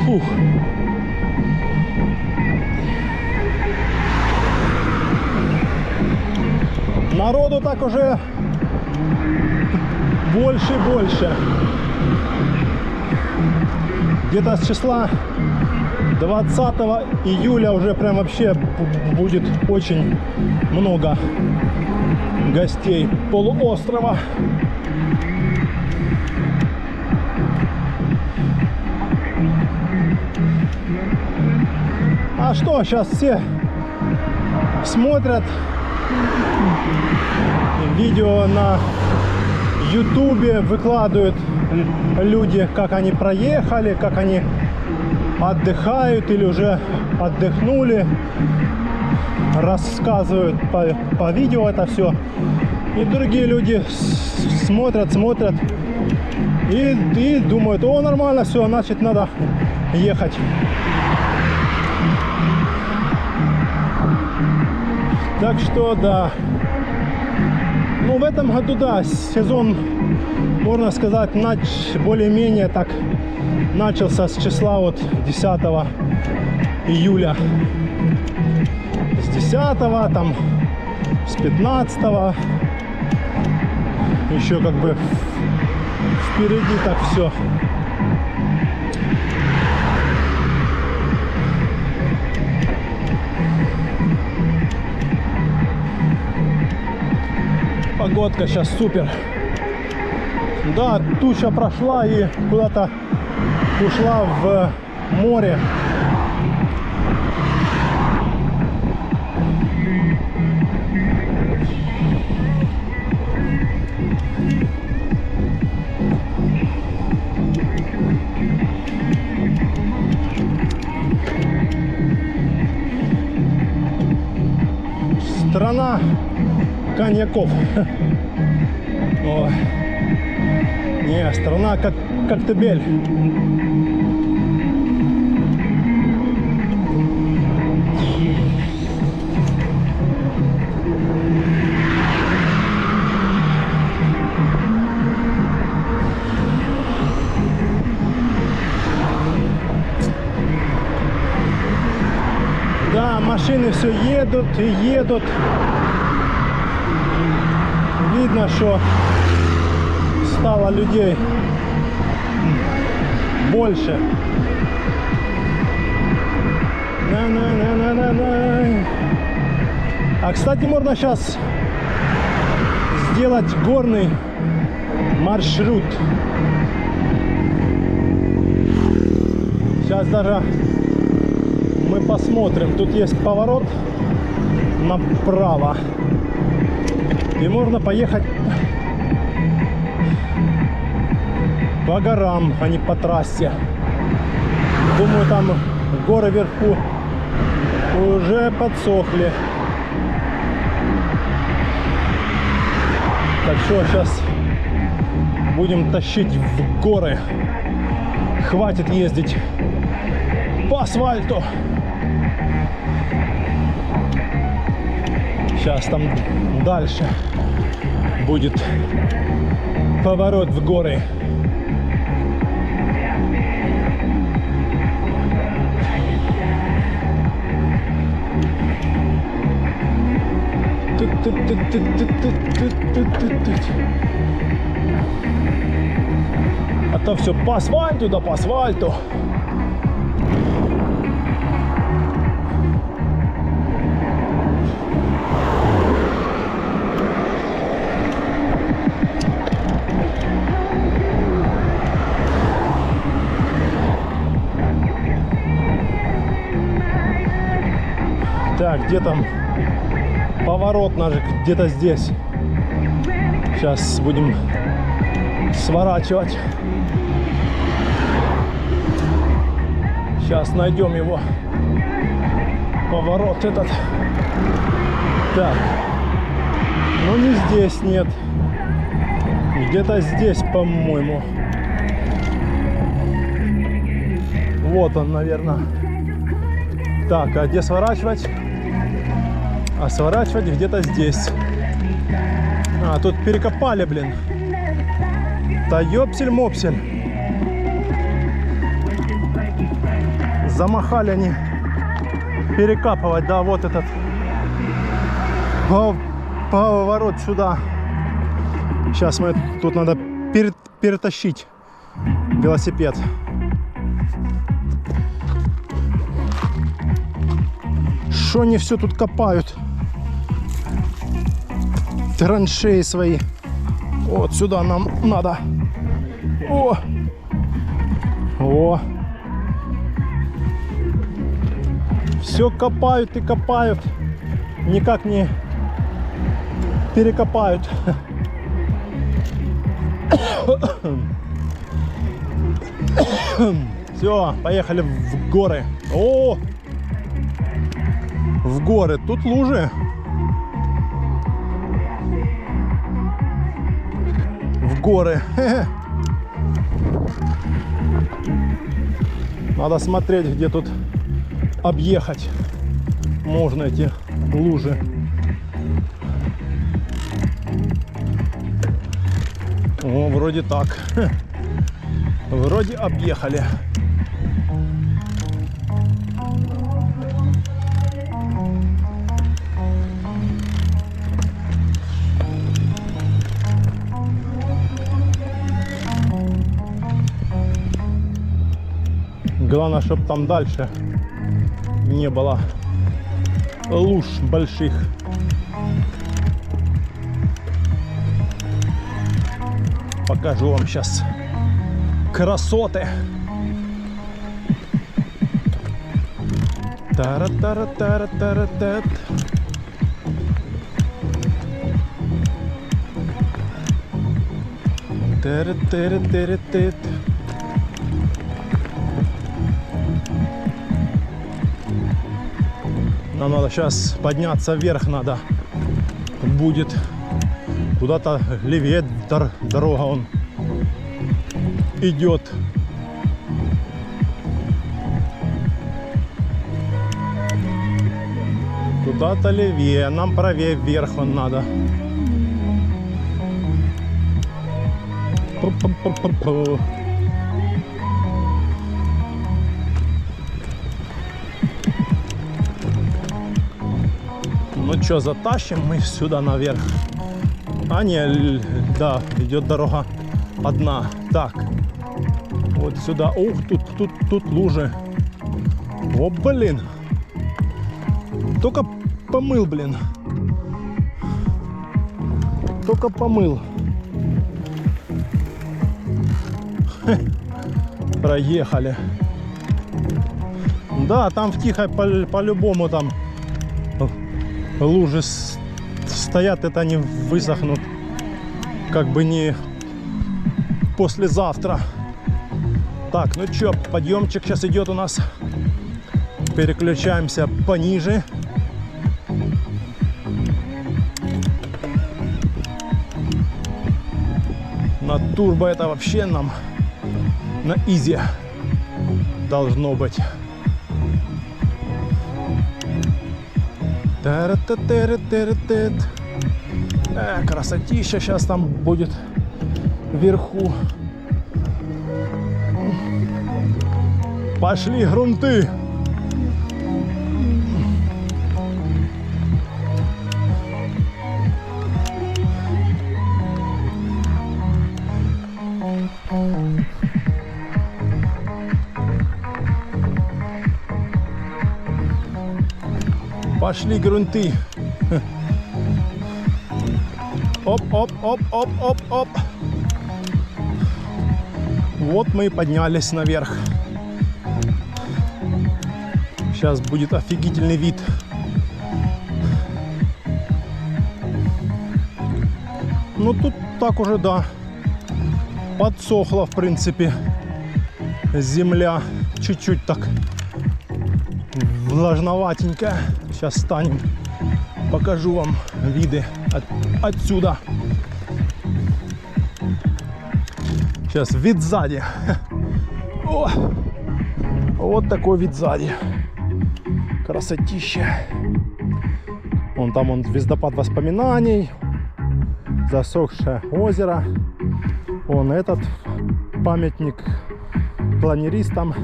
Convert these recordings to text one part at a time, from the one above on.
Фух. Народу так уже больше и больше. Где-то с числа 20 июля уже прям вообще будет очень много гостей полуострова. А что, сейчас все смотрят видео на ютубе, выкладывают люди, как они проехали, как они отдыхают или уже отдохнули, рассказывают по видео это все. И другие люди смотрят и думают: о, нормально, все, значит надо ехать. Так что да, ну в этом году да, сезон, можно сказать, более-менее так начался с числа вот 10 июля. С 10, там, с 15, еще как бы впереди так все. Погодка сейчас супер. Да, туча прошла и куда-то ушла в море. Страна коньяков. Ой. Не, страна как Коктебель. Да, машины все едут и едут. Видно, что стало людей больше. А кстати, можно сейчас сделать горный маршрут. Сейчас даже мы посмотрим. Тут есть поворот направо. И можно поехать по горам, а не по трассе. Думаю, там горы вверху уже подсохли. Так что сейчас будем тащить в горы. Хватит ездить по асфальту. Сейчас там дальше будет поворот в горы. А то все по асфальту, да по асфальту. Так, где там поворот наш? Где-то здесь. Сейчас будем сворачивать. Сейчас найдем его. Поворот этот. Так. Но не здесь, нет. Где-то здесь, по-моему. Вот он, наверное. Так, а где сворачивать? А сворачивать где-то здесь. А, тут перекопали, блин. Да ёпсель-мопсель. Замахали они перекапывать, да, вот этот поворот сюда. Сейчас мы тут надо перетащить велосипед. Что они все тут копают? Траншеи свои. Вот сюда нам надо. О! О! Все копают и копают. Никак не перекопают. Все, поехали в горы. О! В горы. Тут лужи. В горы. Надо смотреть, где тут объехать можно эти лужи. О, вроде так. Вроде объехали. Главное, чтобы там дальше не было луж больших. Покажу вам сейчас красоты. Тара-тара-тара-тара-тат. Тара-тара-тара-тат. Нам надо сейчас подняться вверх, надо будет куда-то левее дорога он идет. Куда-то левее, нам правее вверх он надо. Пу-пу-пу-пу-пу. Ну что, затащим мы сюда наверх. А не, да, идет дорога одна. Так, вот сюда. Ух, тут лужи. О, блин. Только помыл, блин. Только помыл. Проехали. Да, там в Тихой по-любому там лужи стоят, это они высохнут как бы не послезавтра. Так, ну чё, подъемчик сейчас идет у нас. Переключаемся пониже. На турбо это вообще нам на изи должно быть. Красотища сейчас там будет вверху. Пошли грунты. Пошли грунты. Оп, оп, оп, оп, оп, оп. Вот мы и поднялись наверх. Сейчас будет офигительный вид. Ну тут так уже, да, подсохла в принципе земля. Чуть-чуть так влажноватенькая. Сейчас встанем, покажу вам виды отсюда. Сейчас вид сзади. О, вот такой вид сзади. Красотища. Вон там он звездопад воспоминаний, засохшее озеро. Вон этот памятник планеристам.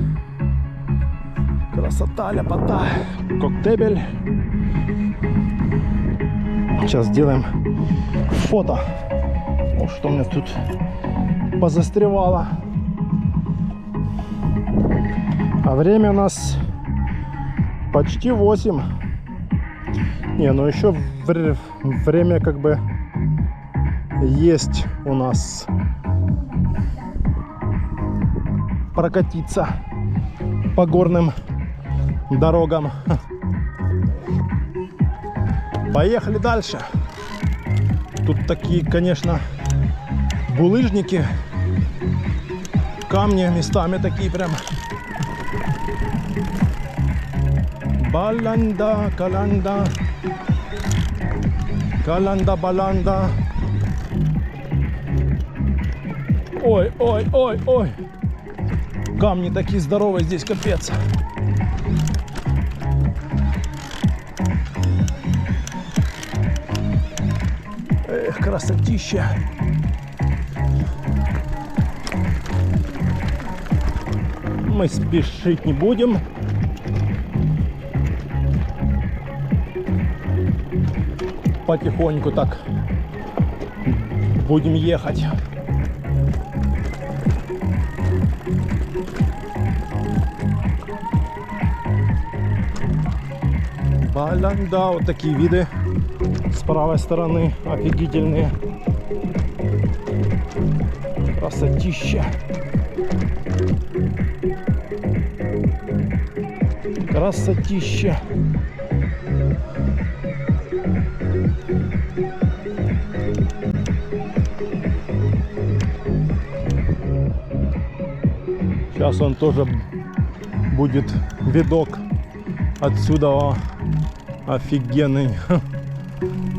Красота, ляпота. Коктебель. Сейчас сделаем фото. О, что у меня тут позастревало. А время у нас почти 8. Не, ну еще время как бы есть у нас прокатиться по горным дорогам. Поехали дальше. Тут такие, конечно, булыжники, камни местами такие прям. Баланда, каланда, каланда, баланда. Ой, ой, ой, ой. Камни такие здоровые здесь, капец. Эх, красотища. Мы спешить не будем. Потихоньку так будем ехать. Баланда, вот такие виды с правой стороны офигительные. Красотища. Красотища. Сейчас он тоже будет видок отсюда офигенный.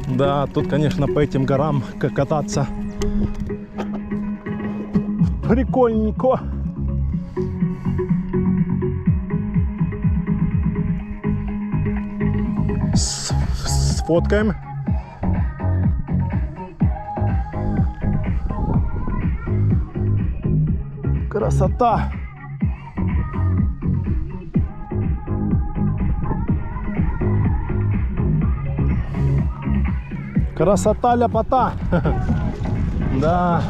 Да, тут, конечно, по этим горам кататься прикольненько. Сфоткаем. Красота. Красота, ляпота. Да.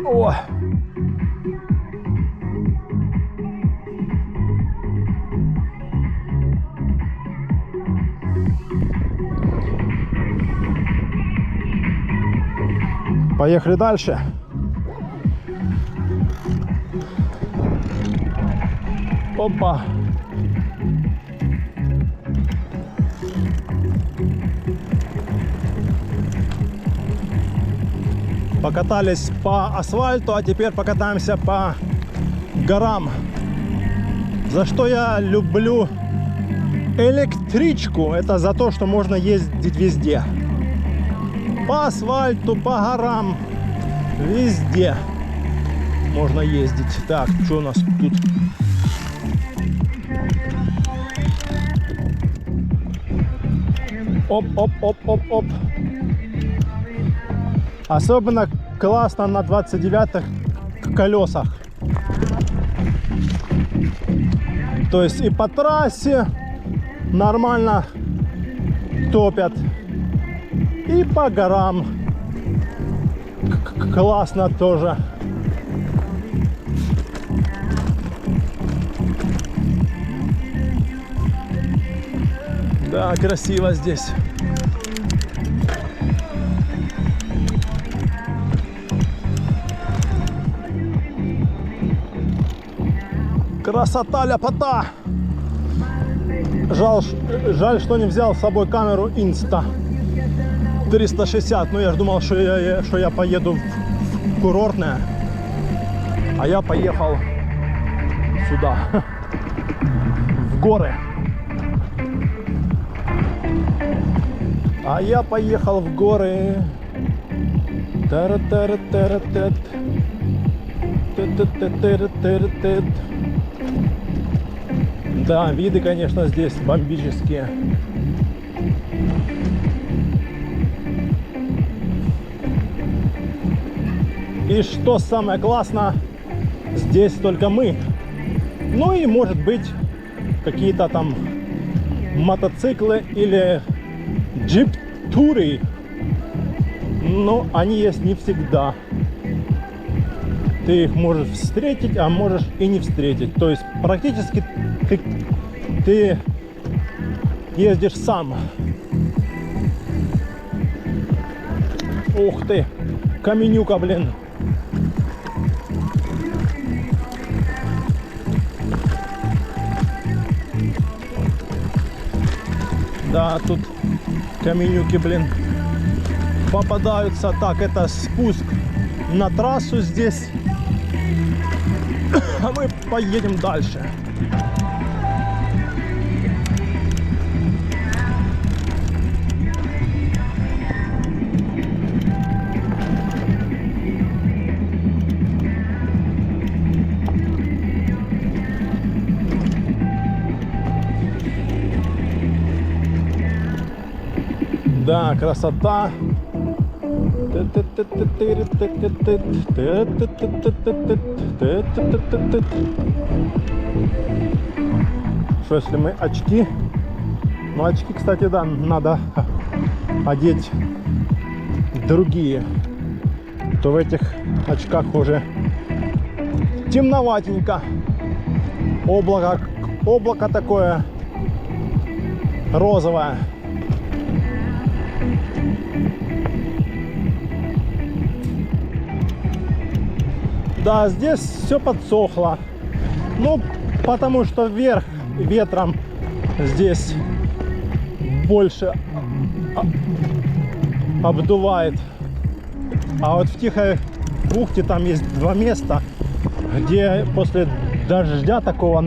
О. Поехали дальше. Опа. Покатались по асфальту, а теперь покатаемся по горам. За что я люблю электричку? Это за то, что можно ездить везде. По асфальту, по горам, везде можно ездить. Так, что у нас тут? Оп-оп-оп-оп-оп. Особенно классно на 29-х колесах. То есть и по трассе нормально топят, и по горам классно тоже. Да, красиво здесь. Красота, ляпота. Жаль, что не взял с собой камеру Insta 360. Ну, я же думал, что я поеду в курортное. А я поехал сюда, в горы. А я поехал в горы. Тара-тара-тара-тат. Тат-тат-тара-тара-тат. Да, виды, конечно, здесь бомбические. И что самое классное, здесь только мы. Ну и может быть какие-то там мотоциклы или джип-туры. Но они есть не всегда. Ты их можешь встретить, а можешь и не встретить. То есть практически ты ездишь сам. Ух ты, каменюка, блин. Да, тут каменюки, блин, попадаются. Так, это спуск на трассу здесь. А мы поедем дальше. Да, красота. Что если мы очки? Ну очки, кстати, да, надо одеть другие. То в этих очках уже темноватенько. Облако такое розовое. Да, здесь все подсохло. Ну, потому что вверх ветром здесь больше обдувает. А вот в Тихой бухте там есть два места, где после дождя такого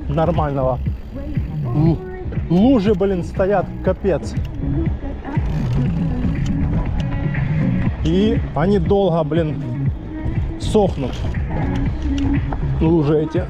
нормального лужи, блин, стоят капец. И они долго, блин, сохнут. Лужи эти.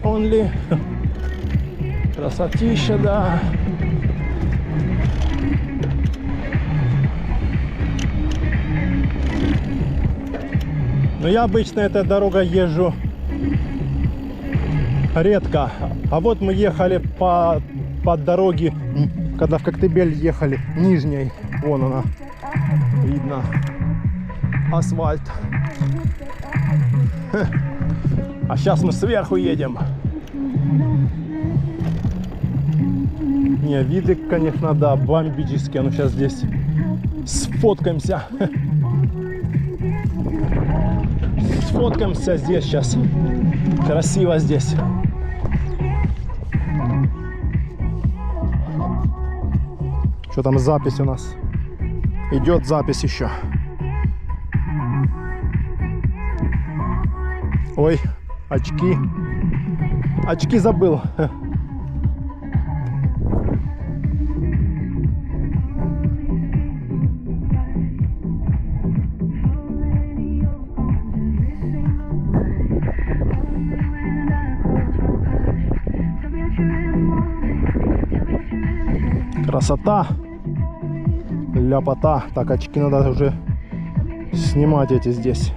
Only. Красотища, да. Но я обычно этой дорогой езжу редко. А вот мы ехали по дороге, когда в Коктебель ехали, нижней. Вон она, видно, асфальт. А сейчас мы сверху едем. Не, виды, конечно, да, бомбические. Ну, сейчас здесь сфоткаемся. Сфоткаемся здесь сейчас. Красиво здесь. Что там запись у нас? Идет запись еще. Ой, очки. Очки забыл. Красота, ляпота. Так, очки надо уже снимать эти здесь.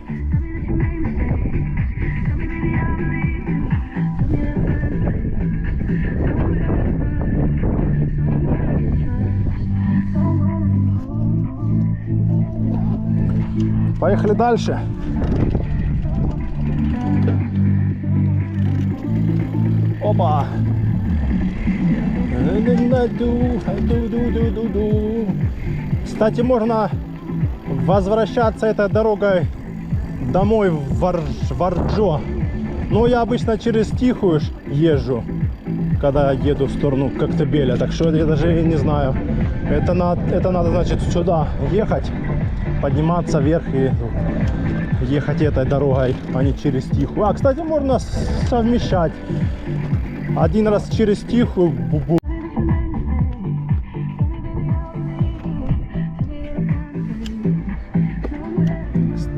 Поехали дальше. Опа. Кстати, можно возвращаться этой дорогой домой в Варджо. Но я обычно через Тихую езжу, когда еду в сторону Коктебеля. Так что я даже не знаю. Это надо, значит, сюда ехать, подниматься вверх и ехать этой дорогой, а не через Тихую. А, кстати, можно совмещать. Один раз через Тихую.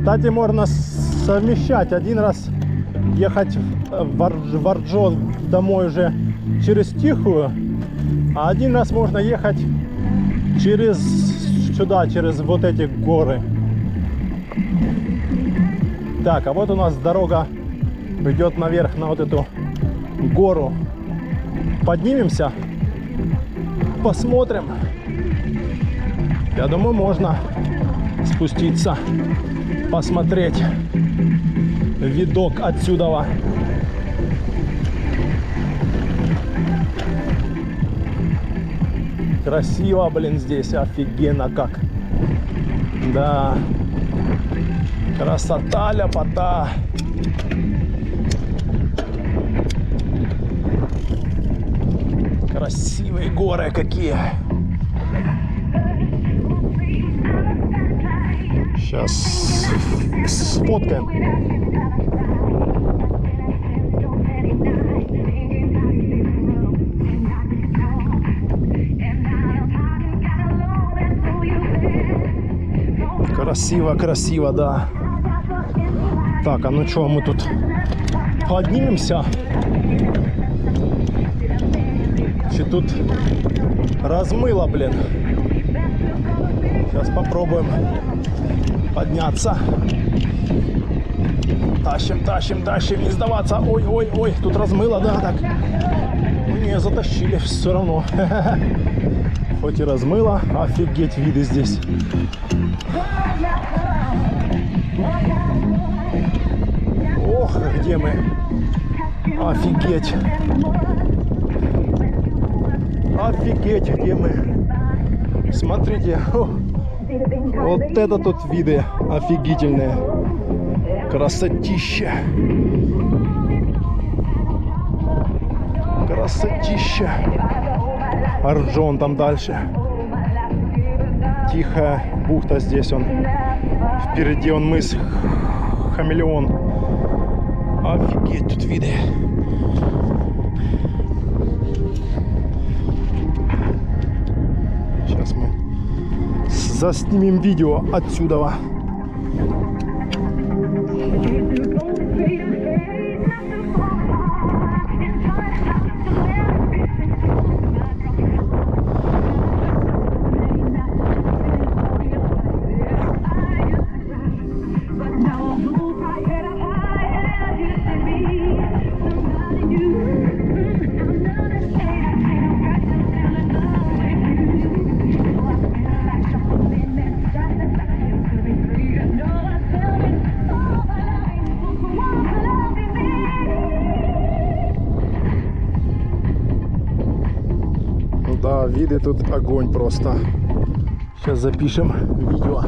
Кстати, можно совмещать. Один раз ехать в Орджон домой уже через Тихую, а один раз можно ехать через сюда, через вот эти горы. Так, а вот у нас дорога идет наверх на вот эту гору. Поднимемся, посмотрим. Я думаю, можно спуститься, посмотреть видок отсюда. Красиво, блин, здесь офигенно как. Да. Красота, ляпота. Красивые горы какие. Сейчас сфоткаем. Красиво, красиво, да. Так, а ну что, мы тут поднимемся? Че тут размыло, блин. Сейчас попробуем подняться. Тащим, тащим, тащим, не сдаваться. Ой, ой, ой, тут размыло, да, так. Не, затащили все равно. Хоть и размыло, офигеть виды здесь. Ох, где мы? Офигеть. Офигеть, где мы? Смотрите. Вот это тут виды офигительные. Красотища. Красотища. Орджон там дальше. Тихая бухта здесь он. Впереди он мыс Хамелеон. Офигеть тут виды. Сейчас мы заснимем видео отсюда. Да, виды тут огонь просто. Сейчас запишем видео.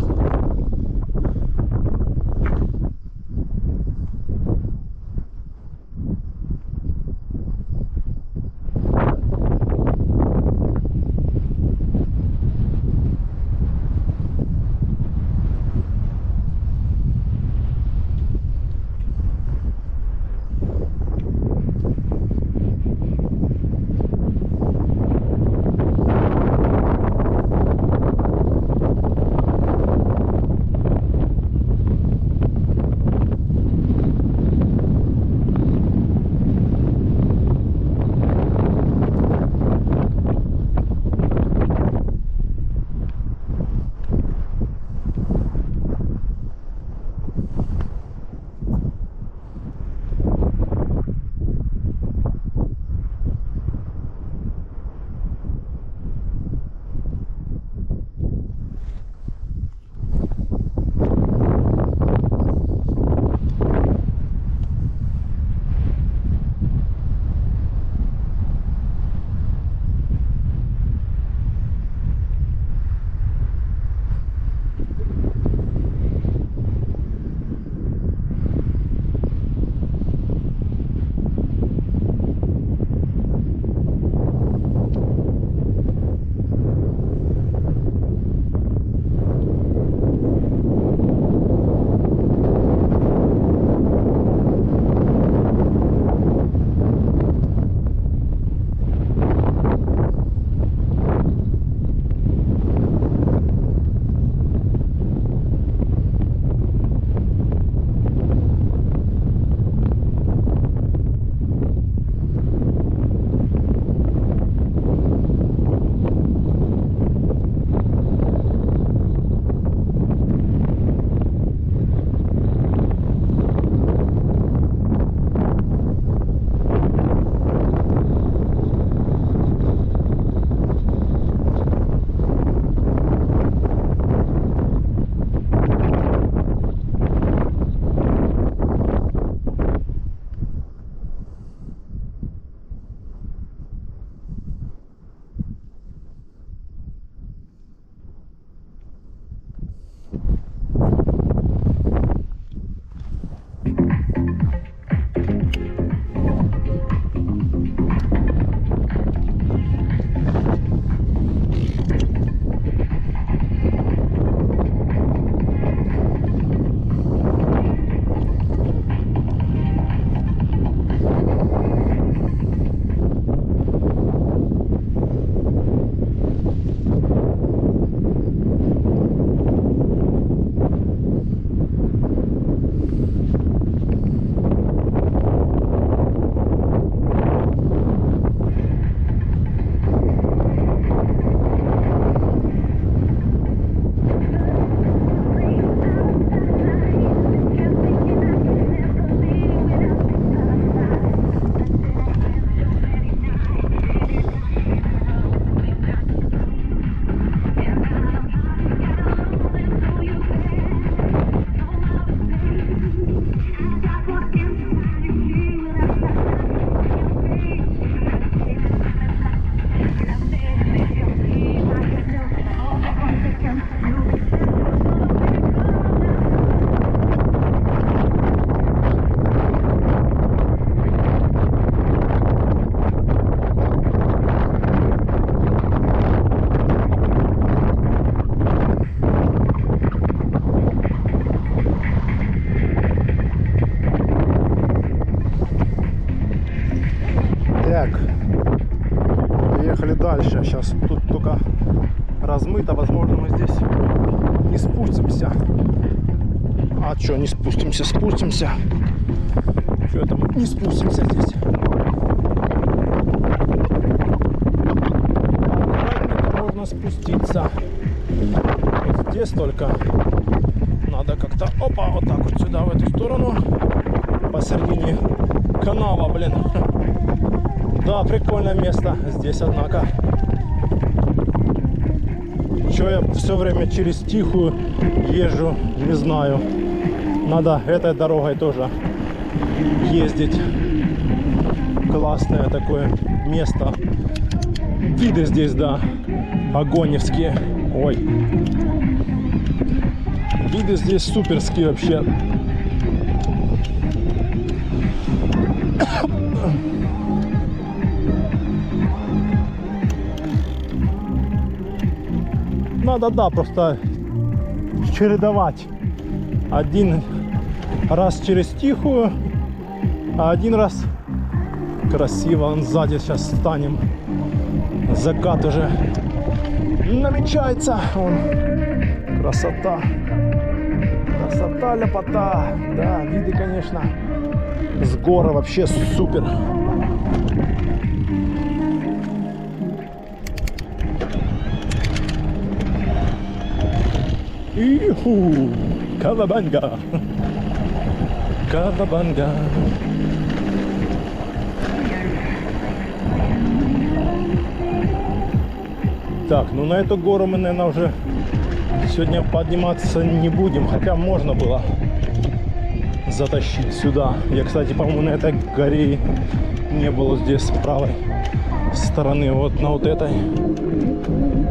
А что, не спустимся? Спустимся. Что там? Не спустимся здесь. Можно спуститься. Вот здесь только надо как-то, опа, вот так вот сюда, в эту сторону. Посередине канава, блин. Да, прикольное место здесь, однако. Чё я все время через Тихую езжу, не знаю. Надо этой дорогой тоже ездить. Классное такое место. Виды здесь, да, огоневские. Ой. Виды здесь суперские вообще. Надо, да, просто чередовать. Один раз через Тихую, а один раз красиво. Он сзади сейчас станем. Закат уже намечается. Вон. Красота. Красота, ляпота. Да, виды, конечно, с горы вообще супер. Иху, Кавабанга. Кавабанга. Так, ну на эту гору мы, наверное, уже сегодня подниматься не будем, хотя можно было затащить сюда. Я, кстати, по-моему, на этой горе не было здесь с правой стороны, вот на вот этой.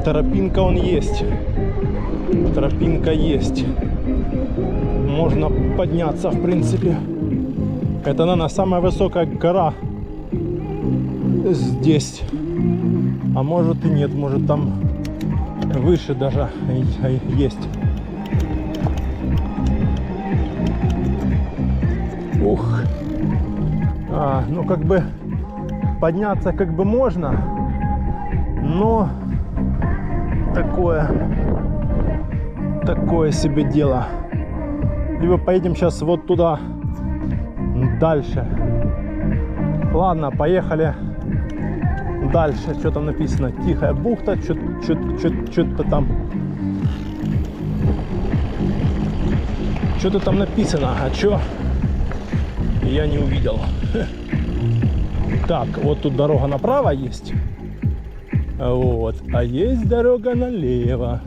Тропинка он есть. Тропинка есть. Можно подняться, в принципе. Это, наверное, самая высокая гора здесь. А может и нет, может там выше даже есть. Ух. Ну как бы подняться как бы можно, но такое себе дело. Либо поедем сейчас вот туда дальше. Ладно, поехали дальше. Что там написано? Тихая бухта, что-то там. Что-то там написано, а что? Я не увидел. Так, вот тут дорога направо есть. Вот, а есть дорога налево.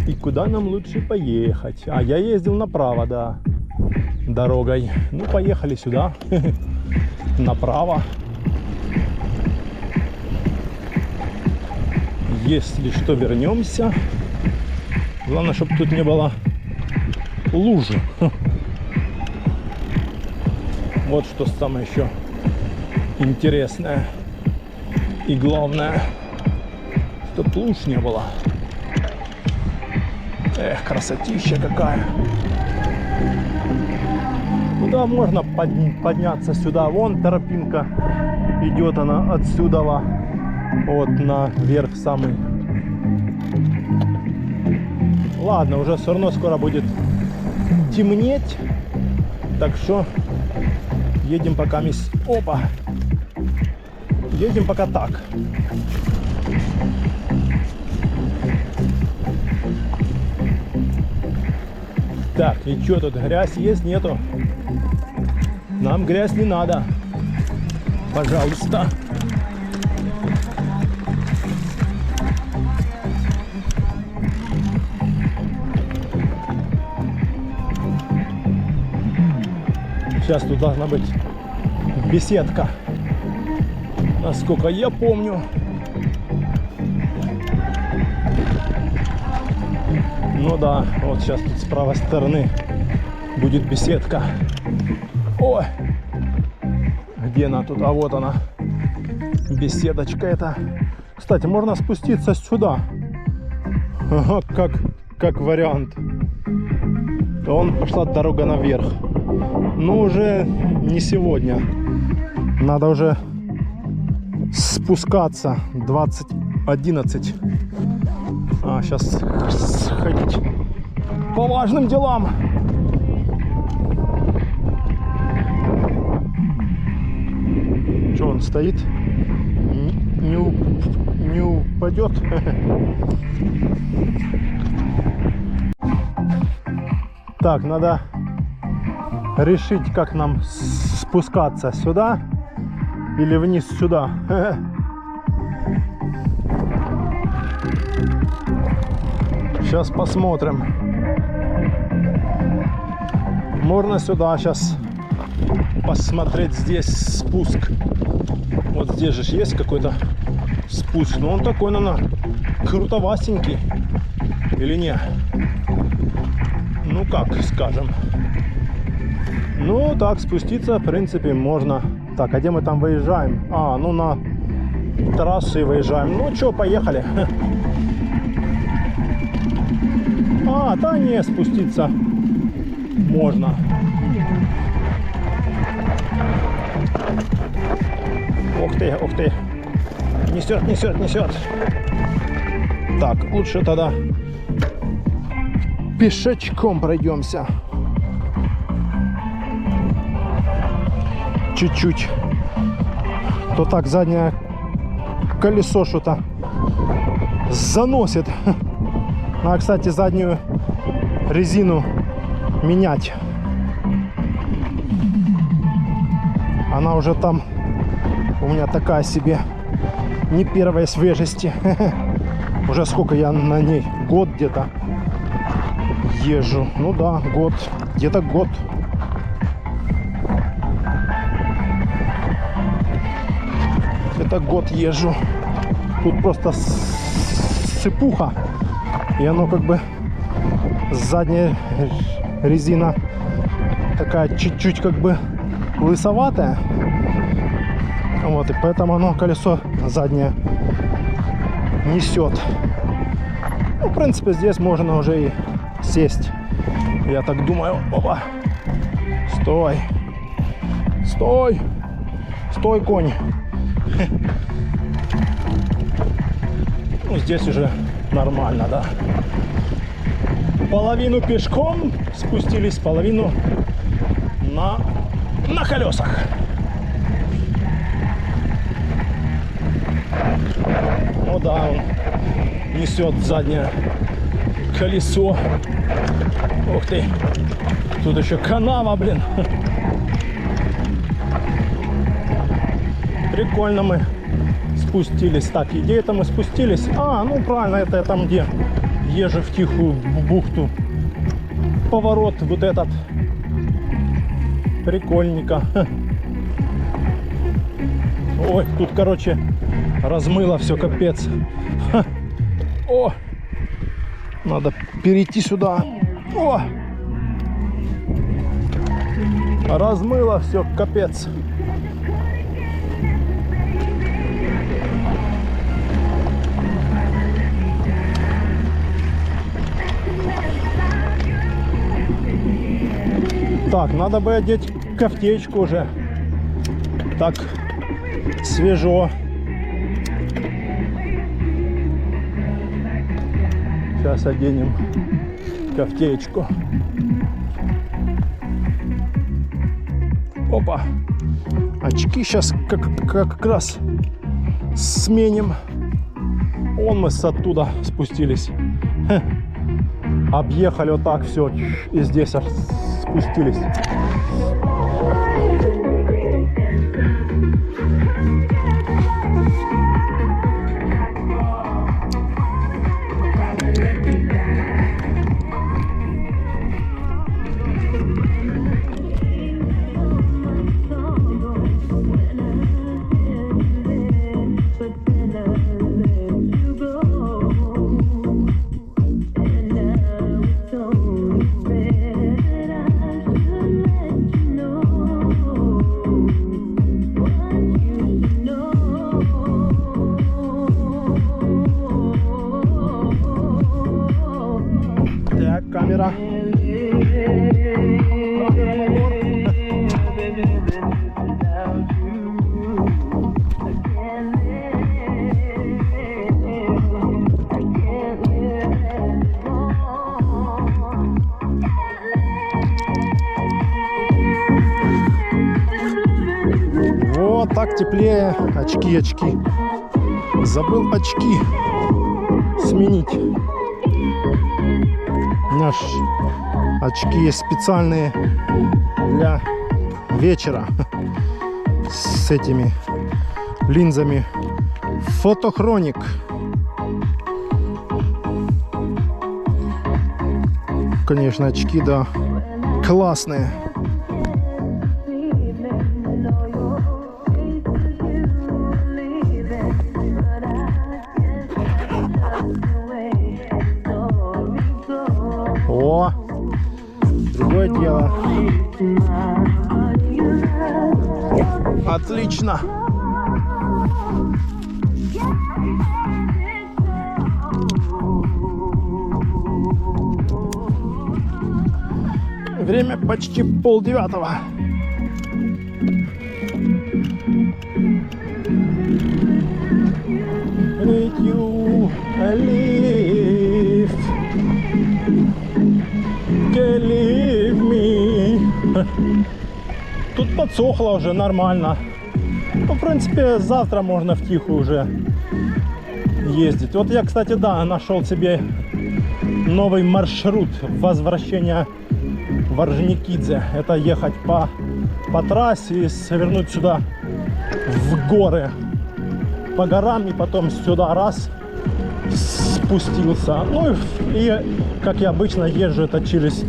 И куда нам лучше поехать? А я ездил направо, да, дорогой. Ну, поехали сюда, направо. Если что, вернемся. Главное, чтобы тут не было лужи. Вот что самое еще интересное. И главное, чтоб луж не было. Эх, красотища какая. Куда можно подняться сюда? Вон тропинка идет, она отсюда вот наверх самый. Ладно, уже все равно скоро будет темнеть. Так что едем пока Опа! Едем пока так. Так, и что тут, грязь есть, нету? Нам грязь не надо. Пожалуйста. Сейчас тут должна быть беседка. Насколько я помню. Ну да, вот сейчас тут с правой стороны будет беседка. Ой, где она тут? А вот она, беседочка эта. Кстати, можно спуститься сюда. Ага, как вариант. Вон пошла дорога наверх. Но уже не сегодня. Надо уже спускаться. 20:11. Сейчас сходить по важным делам. стоит, не упадет. Так, надо решить, как нам спускаться, сюда или вниз сюда. Сейчас посмотрим. Можно сюда сейчас посмотреть, здесь спуск. Вот здесь же есть какой-то спуск, но он такой, наверное, крутовастенький. Или не? Ну как скажем. Ну так, спуститься в принципе можно. Так, а где мы там выезжаем? А, ну на трассу и выезжаем. Ну что, поехали. А, да не, спуститься можно. Ух ты, ух ты. Несет, несет, несет. Так, лучше тогда пешечком пройдемся. Чуть-чуть. То так заднее колесо что-то заносит. Надо, кстати, заднюю резину менять. Она уже там у меня такая себе не первой свежести. Уже сколько я на ней? Год где-то езжу. Ну да, год. Где-то год. Где-то год езжу. Тут просто сыпуха. И оно как бы задняя резина такая чуть-чуть как бы лысоватая. Вот, и поэтому оно колесо заднее несет. Ну, в принципе, здесь можно уже и сесть. Я так думаю. Опа. Стой. Стой. Стой, конь. Ну, здесь уже нормально, да. Половину пешком спустились, половину на колесах. Ну да, он несет заднее колесо. Ух ты. Тут еще канава, блин. Прикольно мы спустились. Так, где-то мы спустились. А, ну правильно, это там, где езжу в тихую бухту. Поворот вот этот. Прикольненько. Ой, тут, короче, размыло все, капец. О! Надо перейти сюда. О! Размыло все, капец. Так, надо бы одеть кофтечку уже. Так свежо. Сейчас оденем кофтечку. Опа. Очки сейчас как раз сменим. Вон мы оттуда спустились. Объехали вот так все. И здесь спустились. Камера. Вот так теплее. Очки. Забыл очки сменить. У меня ж очки есть специальные для вечера. С этими линзами. Фотохроник. Конечно, очки, да, классные. О, другое дело. Отлично. Время почти 8:30. Let you live. Leave me. Тут подсохло уже нормально. Ну, в принципе, завтра можно в тихую уже ездить. Вот я, кстати, да, нашел себе новый маршрут возвращения в Орджоникидзе. Это ехать по трассе и свернуть сюда в горы, по горам, и потом сюда раз спустился. Ну и как я обычно езжу, это через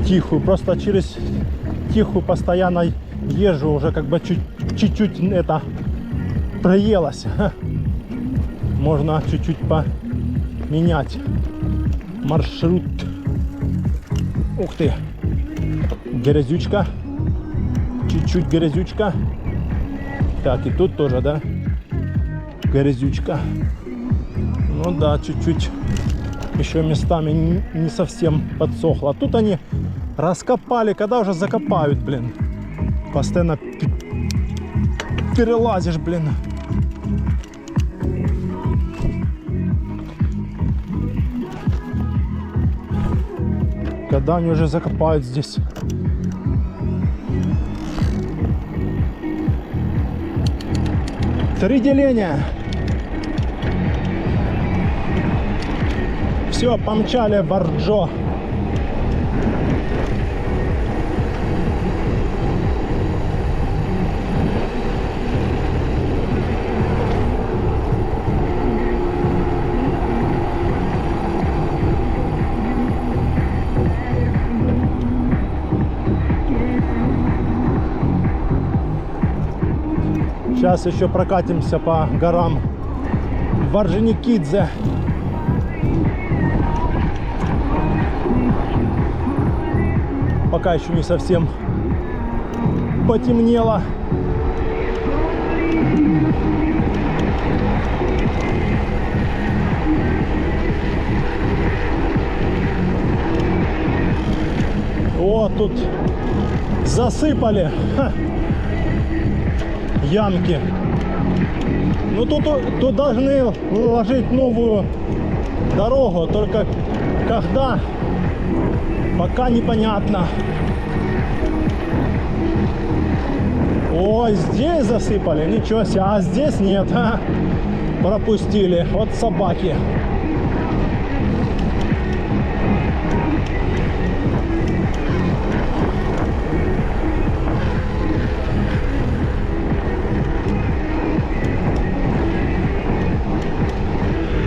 тихую. Просто через тихую постоянно езжу, уже как бы чуть-чуть это проелось. Можно чуть-чуть поменять маршрут. Ух ты, грязючка, чуть-чуть грязючка. Так, и тут тоже, да, грязючка. Ну да, чуть-чуть еще местами не совсем подсохло. Тут они раскопали, когда уже закопают, блин. Постоянно перелазишь, блин. Когда они уже закопают здесь. Три деления. Все, помчали в Орджо. Сейчас еще прокатимся по горам в Орджоникидзе. Пока еще не совсем потемнело. О, тут засыпали. Ха. Ямки. Ну тут должны ложить новую дорогу, только когда, пока непонятно. Ой, здесь засыпали, ничего себе, а здесь нет, пропустили, вот собаки.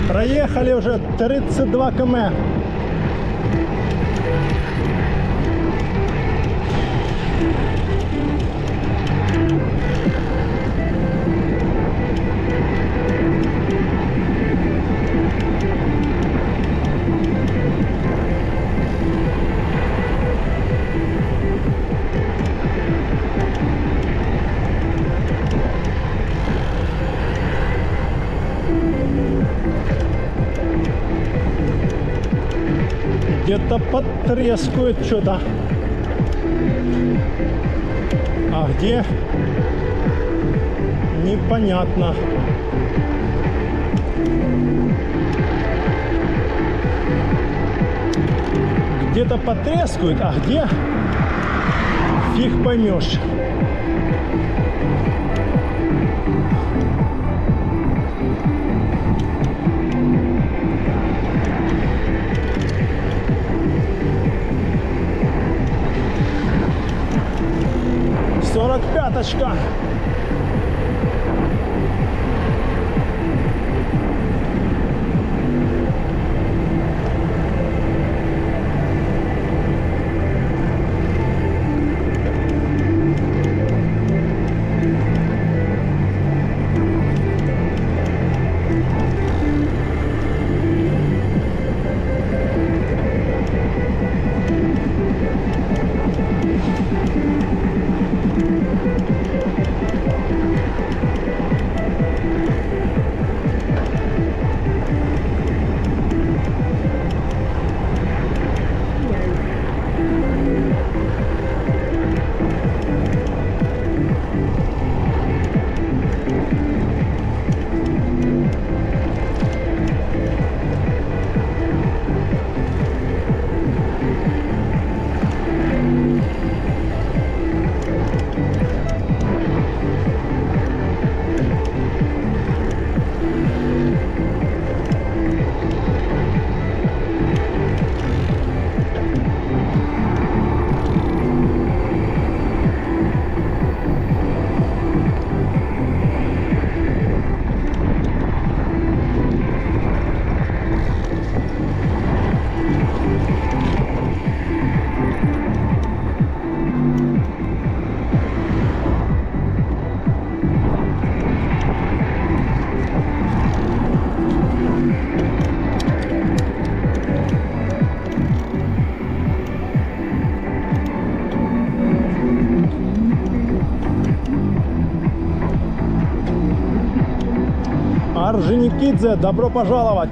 Проехали уже 32 км. Где-то потрескивает что-то. А где? Непонятно. Где-то потрескивает, а где? Фиг поймешь. девяточка. Орджоникидзе, добро пожаловать!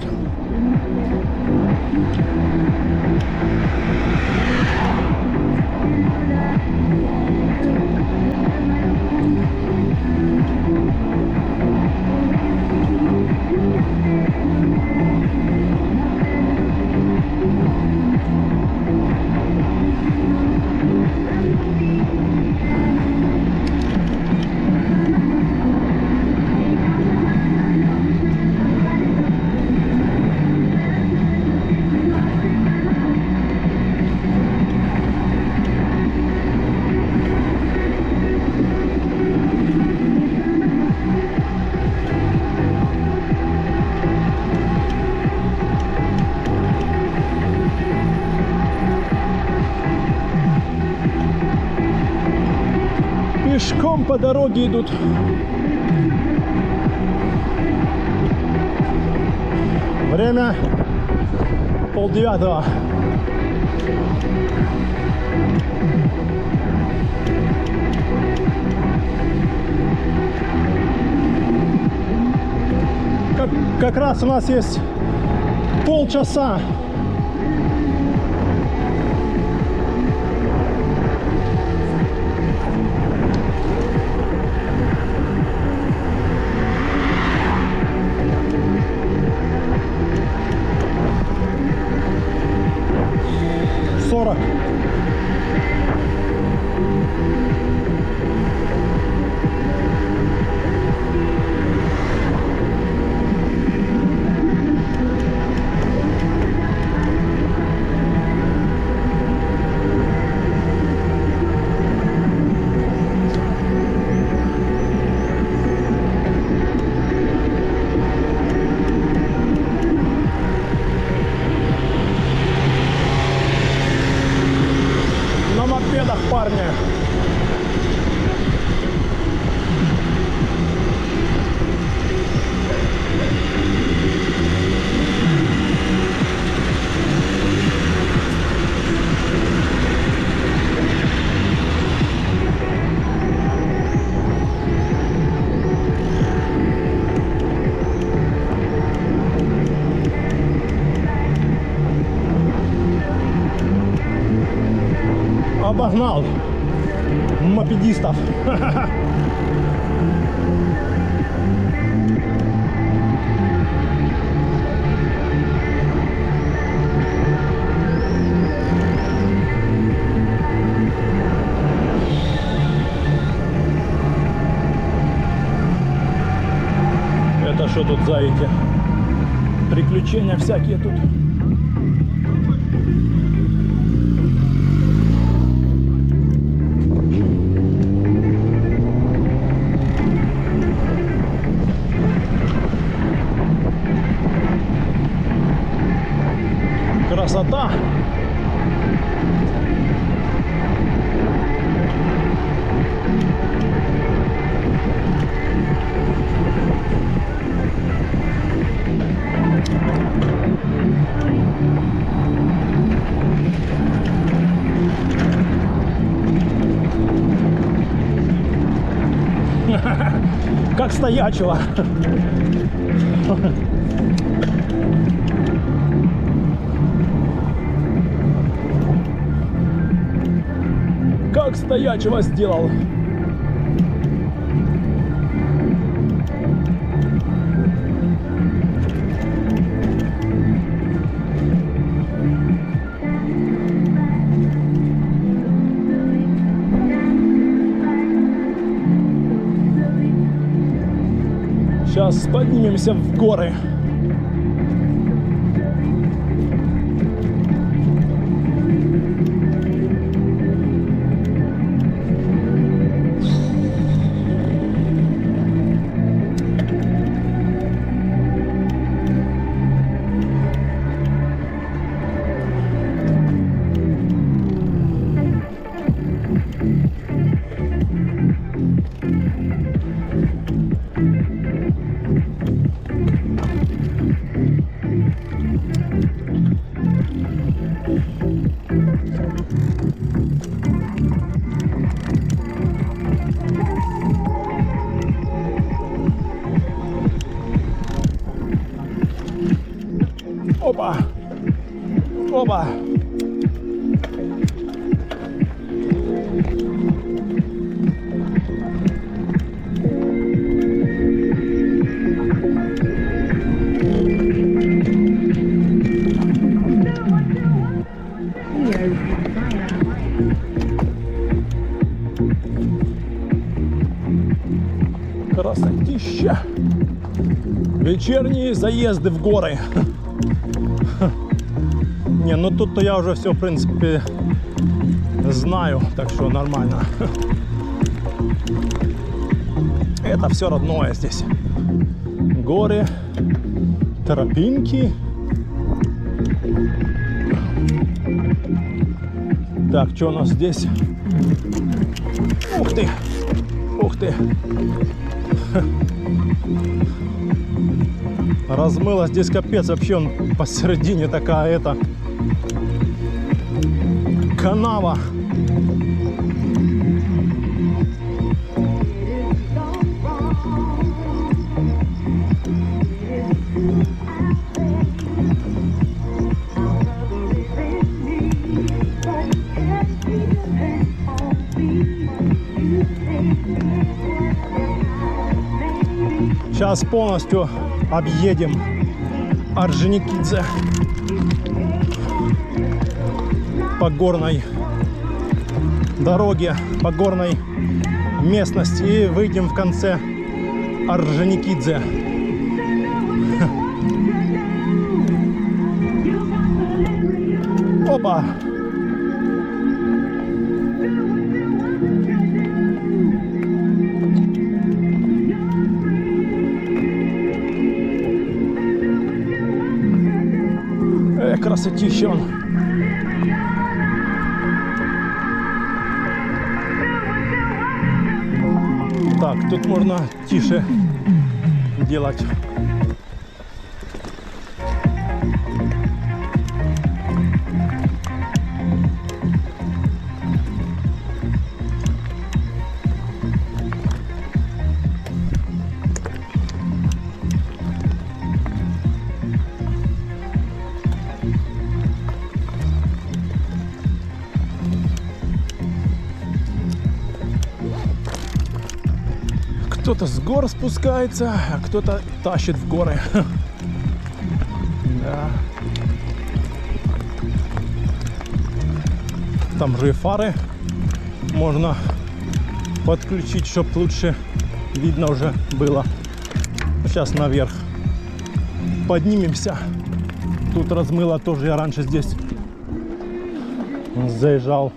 Пешком по дороге идут. Время 8:30. Как раз у нас есть полчаса. Парни. Обогнал мопедистов. Это что тут за эти приключения всякие тут? Как стоячего. Как стоячего сделал. Сейчас поднимемся в горы. Опа! Опа! Красотища! Вечерние заезды в горы. Не, ну тут-то я уже все, в принципе, знаю, так что нормально. Это все родное здесь. Горы, тропинки. Так, что у нас здесь? Ух ты! Ух ты! Размыло здесь капец, вообще он посередине такая канава. Сейчас полностью объедем Орджоникидзе по горной дороге, по горной местности и выйдем в конце Орджоникидзе. Опа! Красотища он. Так, тут можно тише делать. Кто-то с гор спускается, а кто-то тащит в горы. Да. Там же и фары можно подключить, чтобы лучше видно уже было. Сейчас наверх поднимемся. Тут размыло тоже, я раньше здесь заезжал.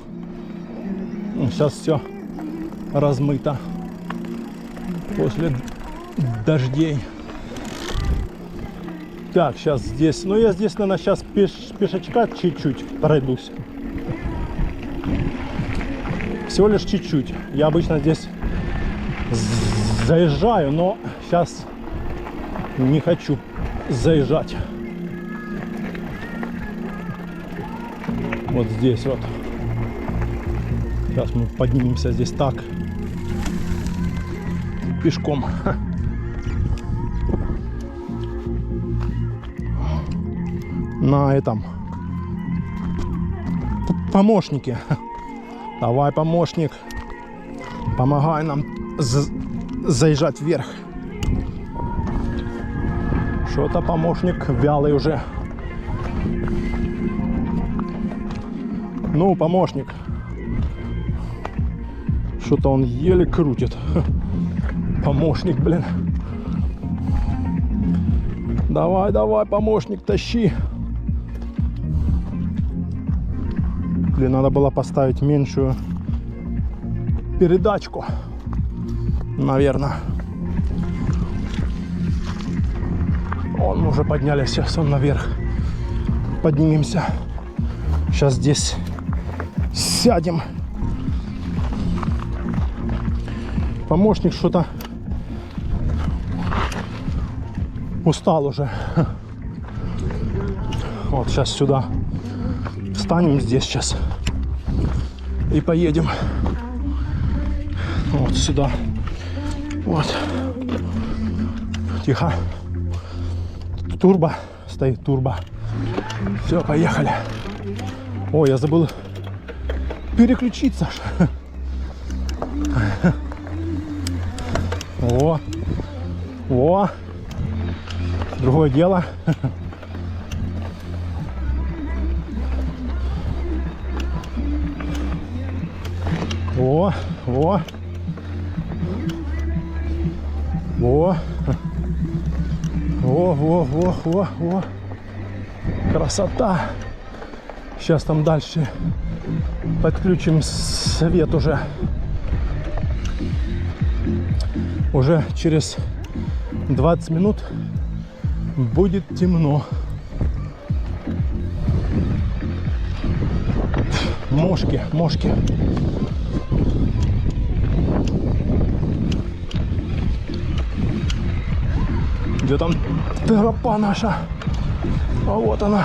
Сейчас все размыто после дождей. Так, сейчас здесь, ну я здесь, наверное, сейчас пешечка чуть-чуть пройдусь. Всего лишь чуть-чуть. Я обычно здесь заезжаю, но сейчас не хочу заезжать. Вот здесь вот. Сейчас мы поднимемся здесь так. Пешком. На этом помощнике. Давай, помощник, помогай нам заезжать вверх. Что-то помощник вялый уже. Ну, помощник. Что-то он еле крутит. Помощник, блин. Давай, давай, помощник, тащи. Блин, надо было поставить меньшую передачку, наверное. Он уже поднялись, сейчас он наверх. Поднимемся. Сейчас здесь сядем. Помощник что-то устал уже. Вот сейчас сюда встанем здесь сейчас и поедем вот сюда. Вот. Тихо. Турбо стоит, турбо. Все, поехали. Ой, я забыл переключиться. О, о, другое дело. О, о, о, о. Красота. Сейчас там дальше подключим свет уже. Уже через 20 минут будет темно. Мошки, мошки. Где там тропа наша? А вот она.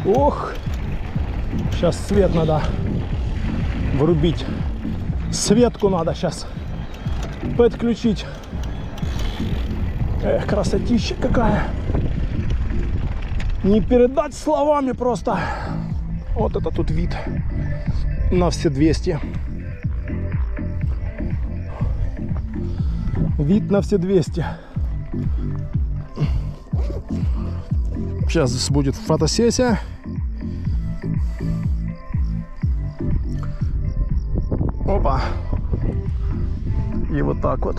Ох, сейчас свет надо врубить. Светку надо сейчас подключить. Эх, красотища какая. Не передать словами просто. Вот это тут вид на все 200. Вид на все 200. Сейчас будет фотосессия. Опа. И вот так вот.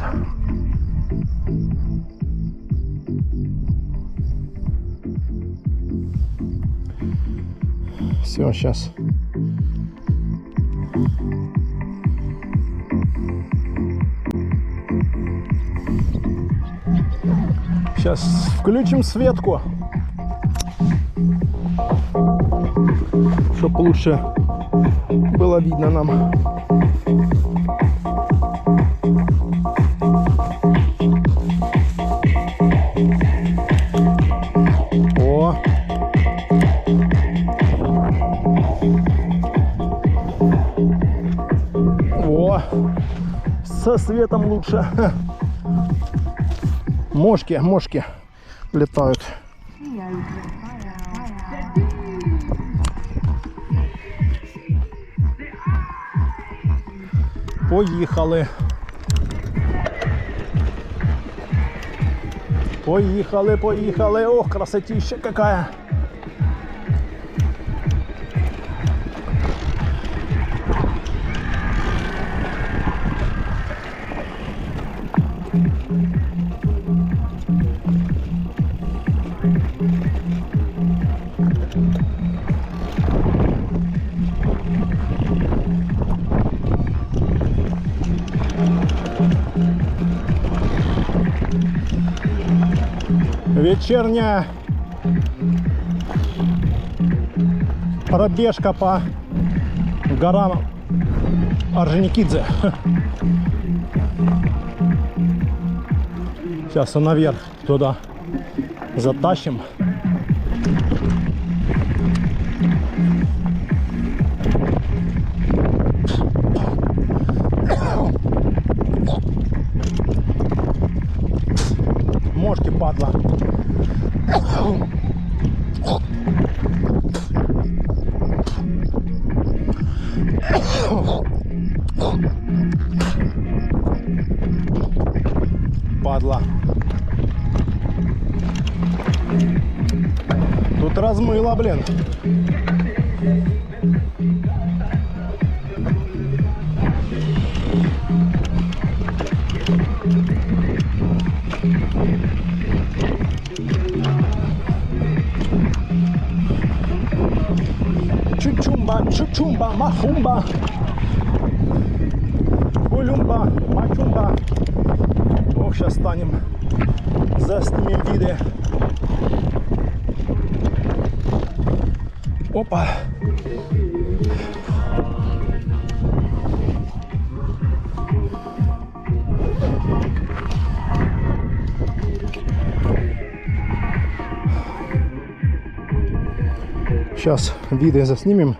Все, сейчас. Сейчас включим светку, чтобы лучше было видно нам. О! О! Со светом лучше. Мошки, мошки летают. Поїхали. Поїхали, поїхали. Ох, красотища какая. Вечерняя Пробежка по горам Орджоникидзе. Сейчас наверх туда затащим. Мошки, падла. Падла. Тут размыло, блин. Чучумба, чучумба, махумба. Улюмба, мачумба. Ох, сейчас станем, заснимем виды. Опа. Сейчас виды заснимем.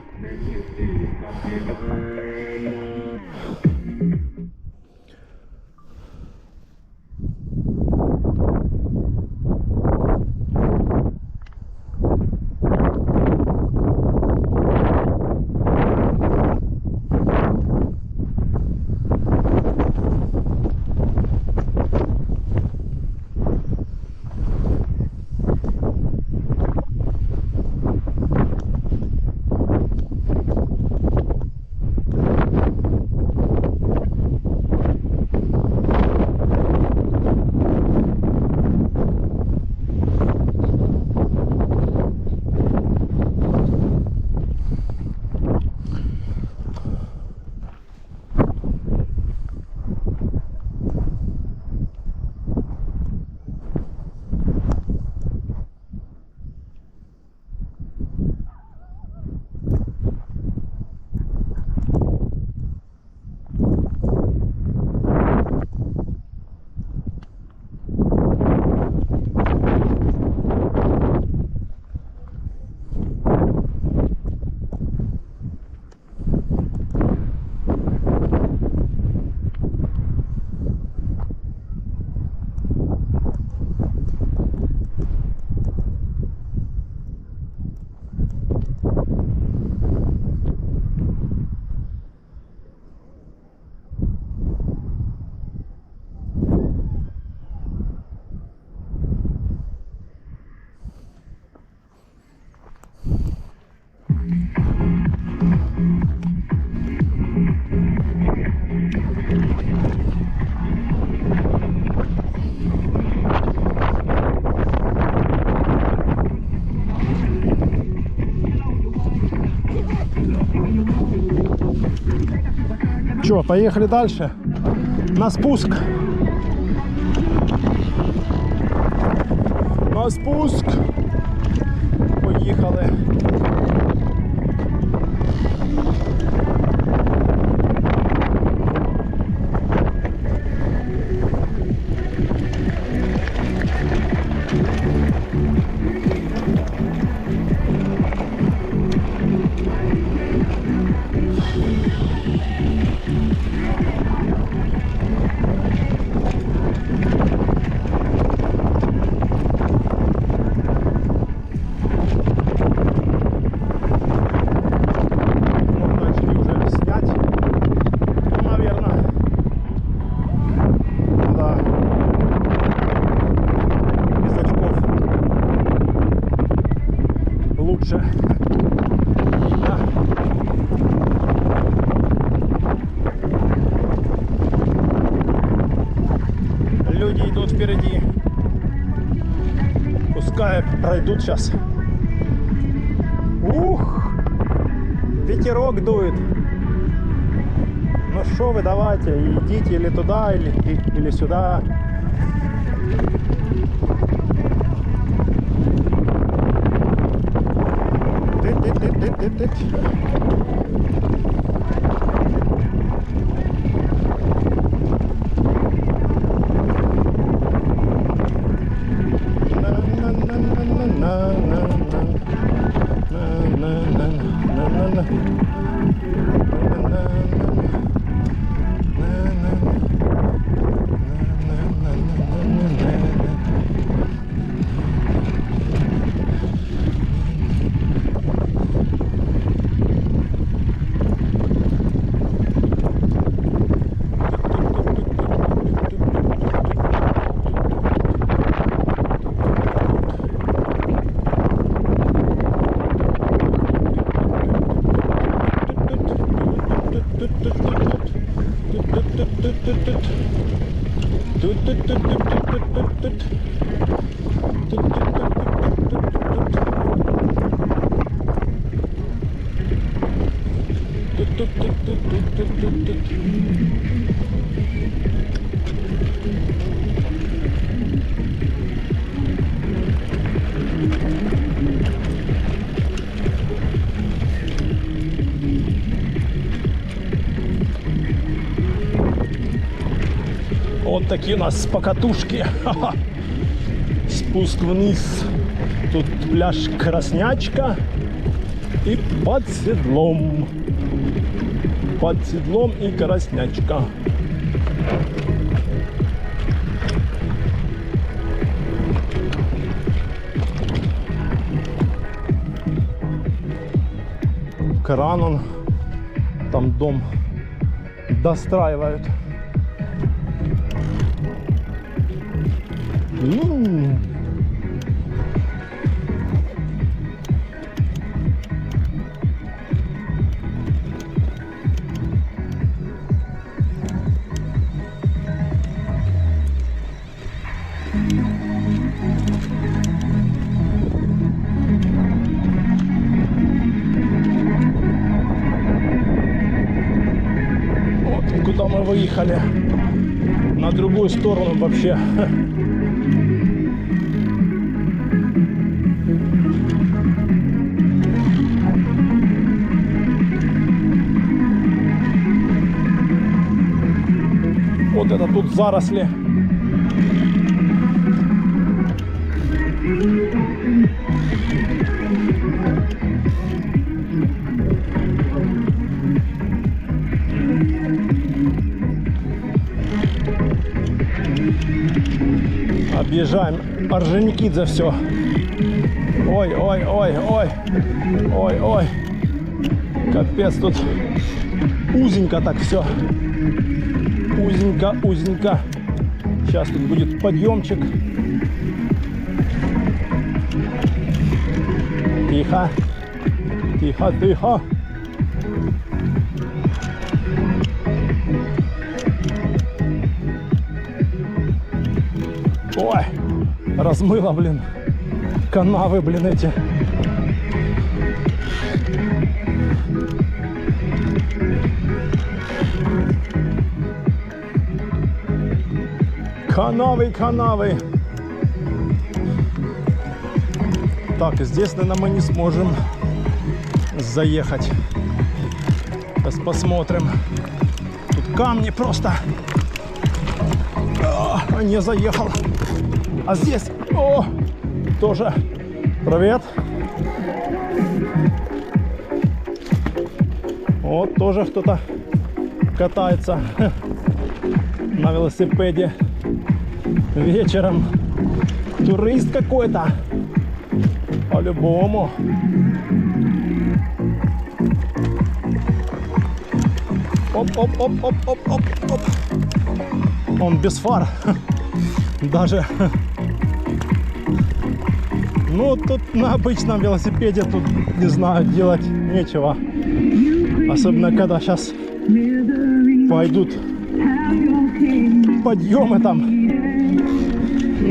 Че, поехали дальше на спуск. На спуск. Поїхали. Люди идут впереди. Пускай пройдут сейчас. Ух! Ветерок дует. Ну что вы, давайте, идите или туда, или сюда. Ты. Вот такие у нас покатушки. Спуск вниз. Тут пляж Краснячка. И под седлом. Под седлом и Краснячка. Кран он. Там дом достраивают. Вот куда мы выехали. На другую сторону вообще. Вот это тут заросли. Объезжаем Орджоникидзе все. Ой, ой, ой, ой. Ой, ой. Капец, тут узенько так все. Узенько, узенько. Сейчас тут будет подъемчик. Тихо. Тихо, тихо. Ой, размыло, блин. Канавы, блин, эти. Канавы, канавы. Так, здесь, наверное, мы не сможем заехать. Сейчас посмотрим. Тут камни просто. Не заехал. А здесь, о, тоже привет. Вот тоже кто-то катается на велосипеде вечером. Турист какой-то. По-любому. Оп-оп-оп-оп-оп-оп-оп. Он без фар. Даже. Ну, тут на обычном велосипеде тут, не знаю, делать нечего. Особенно, когда сейчас пойдут подъемы там.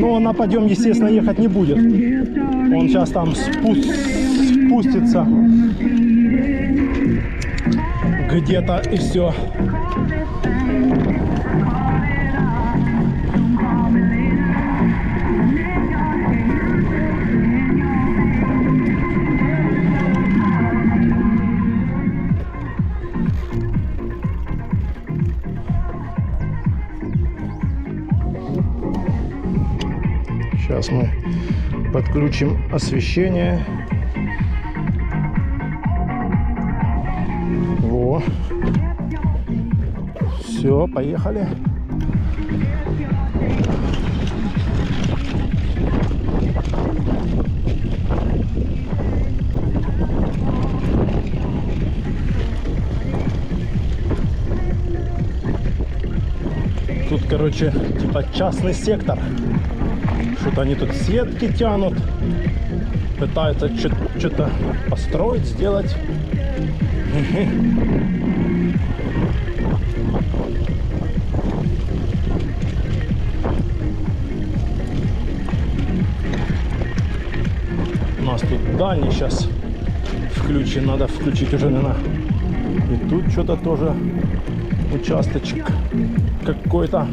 Но на подъем, естественно, ехать не будет. Он сейчас там спустится где-то и все. Сейчас мы подключим освещение. Во. Все, поехали. Тут, короче, типа частный сектор. Что-то они тут сетки тянут. Пытаются что-то построить, сделать. У нас тут дальний сейчас включен. Надо включить уже, наверное. И тут что-то тоже участочек какой-то.